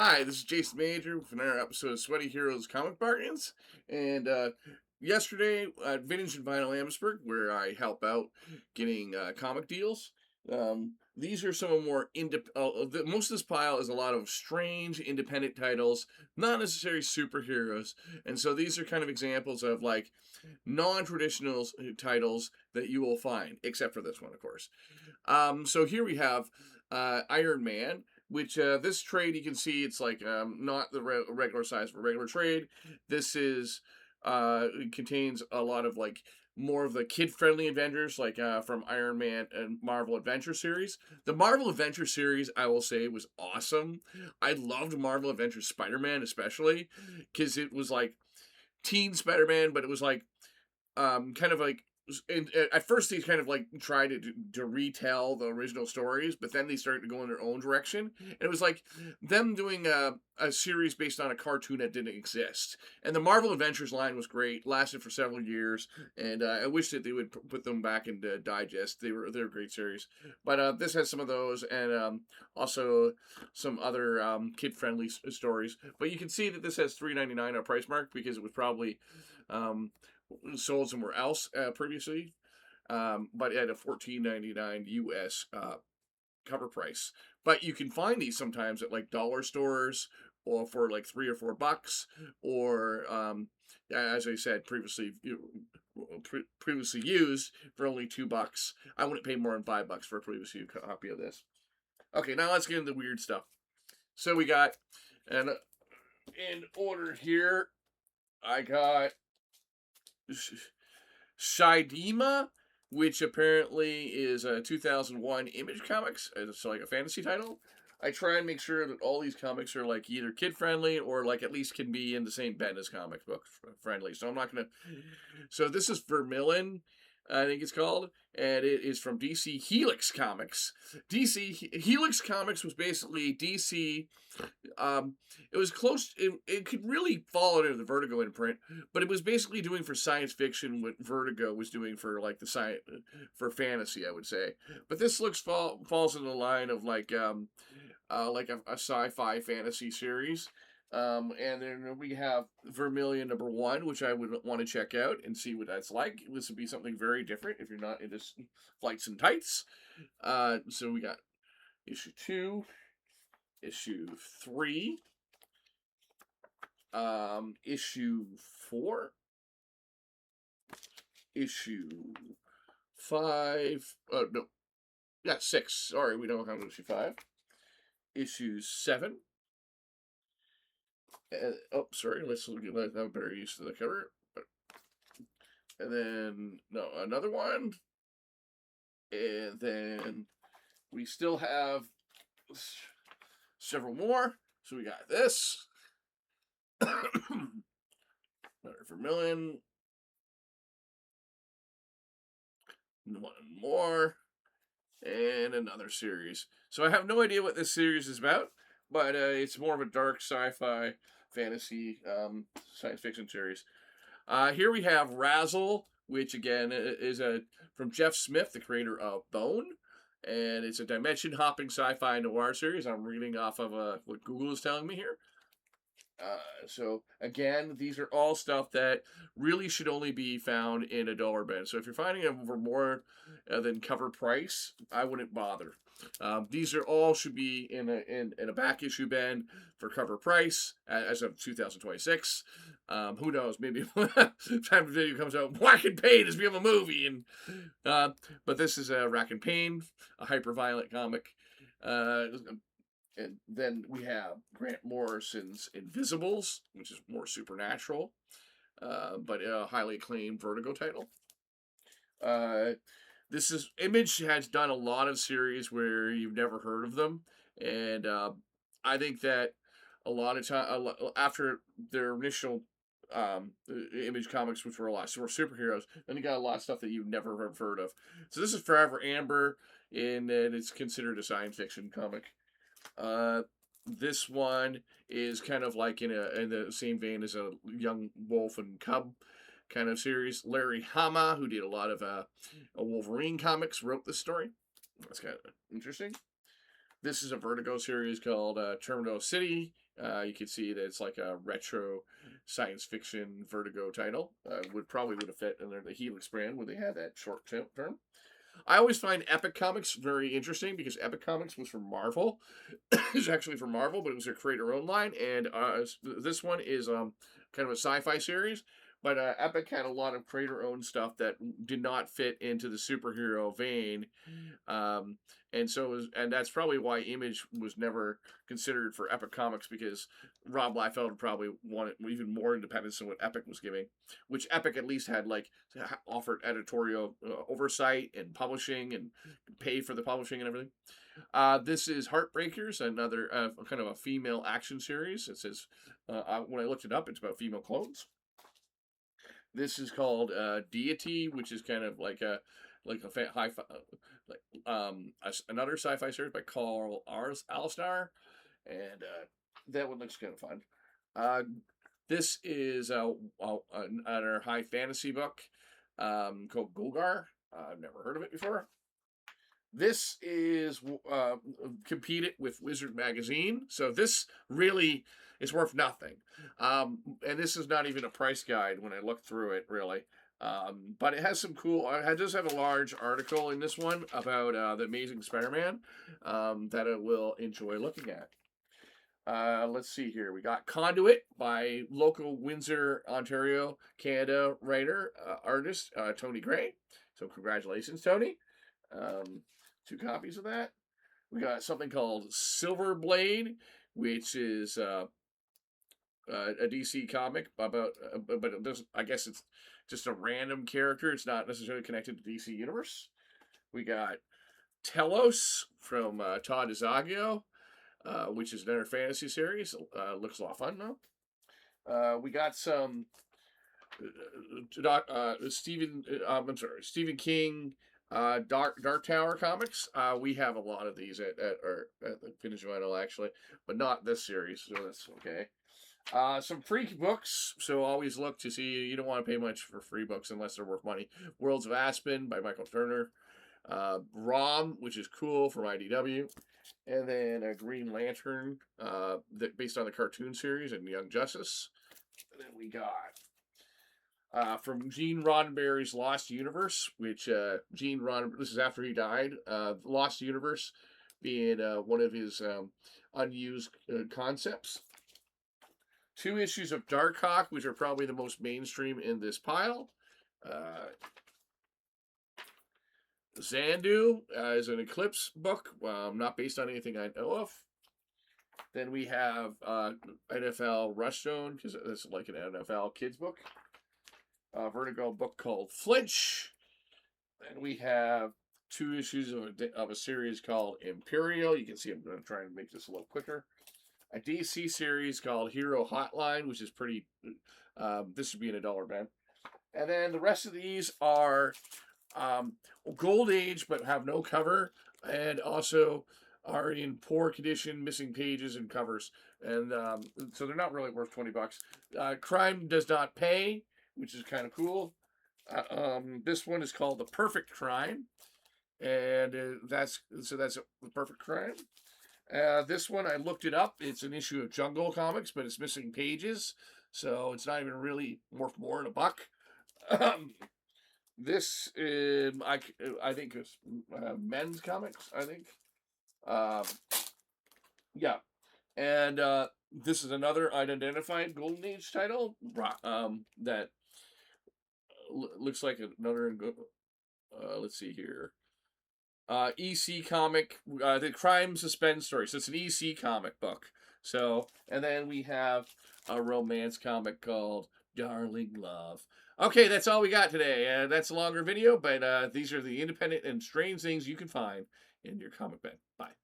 Hi, this is Jason Major with another episode of Sweaty Heroes Comic Bargains. And yesterday at Vintage and Vinyl Amherstburg, where I help out getting comic deals. These are some of more most of this pile is a lot of strange independent titles, not necessarily superheroes. And so these are kind of examples of like non-traditional titles that you will find, except for this one, of course. So here we have Iron Man, which this trade you can see it's like not the regular size of a regular trade. This is it contains a lot of like more of the kid-friendly Avengers, like from Iron Man and Marvel Adventure series. The Marvel Adventure series, I will say, was awesome. I loved Marvel Adventure Spider-Man, especially because it was like teen Spider-Man, but it was like kind of like and at first they kind of like tried to retell the original stories, but then they started to go in their own direction, and it was like them doing a series based on a cartoon that didn't exist. And the Marvel Adventures line was great, lasted for several years, and I wish that they would put them back into Digest. They're a great series, but this has some of those, and also some other kid friendly stories. But you can see that this has $3.99 on Price Mark because it was probably um, sold somewhere else previously, but at a $14.99 US cover price. But you can find these sometimes at like dollar stores or for like $3 or $4, or as I said previously, previously used for only $2. I wouldn't pay more than $5 for a previously used copy of this. Okay, now let's get into the weird stuff. So we got, and in order here, I got Shidema, which apparently is a 2001 Image Comics. It's like a fantasy title. I try and make sure that all these comics are like either kid friendly or like at least can be in the same bin as comic book friendly. So I'm not gonna. So this is Vermillion, I think it's called, and it is from DC Helix Comics. DC Helix Comics was basically DC. um, it was close. It could really fall under the Vertigo imprint, but it was basically doing for science fiction what Vertigo was doing for like the science for fantasy, I would say. But this falls in the line of like a sci-fi fantasy series. And then we have Vermilion #1, which I would want to check out and see what that's like. This would be something very different if you're not into flights and tights. So we got issue 2, issue 3, issue 4, issue 5. Oh no, yeah, 6. Sorry, we don't have issue 5. Issue 7. Oh, sorry. Let's look at that. I'm better used to the cover. And then no, another one. And then we still have several more. So we got this. Another Vermilion. One more. And another series. So I have no idea what this series is about, but it's more of a dark sci-fi fantasy science fiction series. Here we have Razzle, which again is from Jeff Smith, the creator of Bone, and it's a dimension hopping sci-fi noir series. I'm reading off of what Google is telling me here. So again, these are all stuff that really should only be found in a dollar bin. So if you're finding them for more than cover price, I wouldn't bother. These are all should be in a back issue bin for cover price as of 2026. Who knows? Maybe time the video comes out, Black and Pain has become a movie, and but this is a Rack and Pain, a hyper violent comic. And then we have Grant Morrison's Invisibles, which is more supernatural, but a highly acclaimed Vertigo title. This is Image has done a lot of series where you've never heard of them, and I think that a lot of time after their initial Image comics, which were a lot more superheroes, then you got a lot of stuff that you've never have heard of. So this is Forever Amber, and it's considered a science fiction comic. This one is kind of like in the same vein as a young wolf and cub kind of series. Larry Hama, who did a lot of Wolverine comics, wrote this story. That's kind of interesting. This is a Vertigo series called Terminal City. You can see that it's like a retro science fiction Vertigo title. Would have fit under the Helix brand when they had that short term. I always find Epic Comics very interesting because Epic Comics was from Marvel. It's actually from Marvel, but it was a creator-owned line, and this one is kind of a sci-fi series. But Epic had a lot of creator-owned stuff that did not fit into the superhero vein, um, and so and that's probably why Image was never considered for Epic Comics because Rob Liefeld probably wanted even more independence than what Epic was giving, which Epic at least had like offered editorial oversight and publishing and pay for the publishing and everything. This is Heartbreakers, another kind of a female action series. It says when I looked it up, it's about female clones. This is called Deity, which is kind of like a high another sci-fi series by Carl Alstar, and that one looks kind of fun. Uh, this is another high fantasy book called Golgar. I've never heard of it before. This is competed with Wizard Magazine, so this really is worth nothing. And this is not even a price guide when I look through it, really. But it has some cool. It does have a large article in this one about the Amazing Spider-Man that I will enjoy looking at. Let's see here. We got Conduit by local Windsor, Ontario, Canada writer, artist Tony Gray. So congratulations, Tony. Two copies of that. We got something called Silver Blade, which is a DC comic about, but it doesn't. I guess it's just a random character. It's not necessarily connected to DC Universe. We got Telos from Todd DeZaglio, which is another fantasy series. Looks a lot of fun though. We got some Stephen King. Dark Tower comics. We have a lot of these at the Vintage Vinyl actually, but not this series, so that's okay. Some free books, so always look to see. You don't want to pay much for free books unless they're worth money. Worlds of Aspen by Michael Turner. ROM, which is cool from IDW, and then a Green Lantern that based on the cartoon series and Young Justice. And then we got from Gene Roddenberry's Lost Universe, which Gene Roddenberry, this is after he died. Lost Universe being one of his unused concepts. 2 issues of Darkhawk, which are probably the most mainstream in this pile. Xandu is an Eclipse book, not based on anything I know of. Then we have NFL Rushstone, because it's like an NFL kids book. Vertigo book called Flinch. And we have 2 issues of a series called Imperial. You can see I'm going to try and make this a little quicker. A DC series called Hero Hotline, which is pretty. This would be in $1, man. And then the rest of these are Gold Age, but have no cover, and also are in poor condition, missing pages and covers, and so they're not really worth $20. Crime Does Not Pay, which is kind of cool. This one is called The Perfect Crime, and that's The Perfect Crime. This one, I looked it up. It's an issue of Jungle Comics, but it's missing pages, so it's not even really worth more than $1. This I think is men's comics. I think, yeah, and this is another unidentified Golden Age title that looks like another. Let's see here. EC comic, the crime suspense story. So it's an EC comic book. So, and then we have a romance comic called Darling Love. Okay, that's all we got today. That's a longer video, but these are the independent and strange things you can find in your comic bin. Bye.